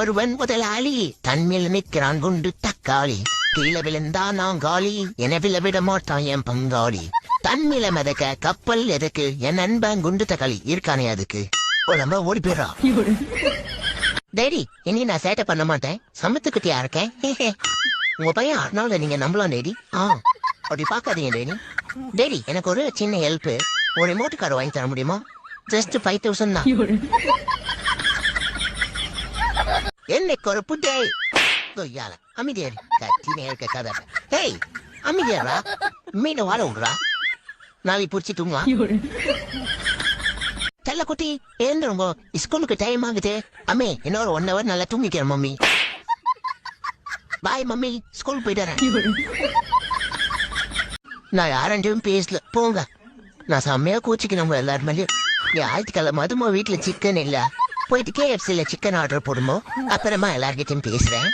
ஒருவன் முதலாளி தன்மேல் நிற்கிறான் குண்டு தக்காளி கீழே விழுந்தா நான் காலி என விட மாட்டான் என் பங்காளி தன்மேல மிதக்க கப்பல் எதுக்கு என் நண்பன் குண்டு தக்காளி இருக்கானே அதுக்கு உடம்ப ஓடி போயிடா. டேடி இனி நான் சேட்டை பண்ண மாட்டேன், சமத்துக்குட்டியா இருக்கேன். உங்க பையன் அர்னால்ட நீங்க நம்பலாம் டேடி. அப்படி பாக்காதீங்க டேடி. டேடி எனக்கு ஒரு சின்ன ஹெல்ப், ஒரு ரிமோட் கார் வாங்கி தர முடியுமா? ஜஸ்ட் 5000 தான். என்னைக்கு ஒரு புட்டை கொய்யால அமைதியாரு கத்தினே இருக்க கதை. ஹேய் அமைதியாரா, மீனை வாழ விடுறா, நாளைக்கு பிடிச்சி தூங்குவா. செல்ல குட்டி ஏந்திரங்க, ஸ்கூலுக்கு டைம் ஆகுது. அம்மே இன்னொரு 1 hour நல்லா தூங்கிக்கிறேன் மம்மி. Bye mummy, school போயிட்டுறேன். நான் யாரையும் பேசல போங்க. நான் செம்மையா கூச்சிக்கணும் எல்லாரும் மேலேயும். ஞாயிற்றுக்கிழமை அதுமா வீட்டுல சிக்கன் இல்ல, போயிட்டு KFCல சிக்கன் ஆர்டர் போடுமோ, அப்புறமா எல்லார்கிட்டையும் பேசுறேன்.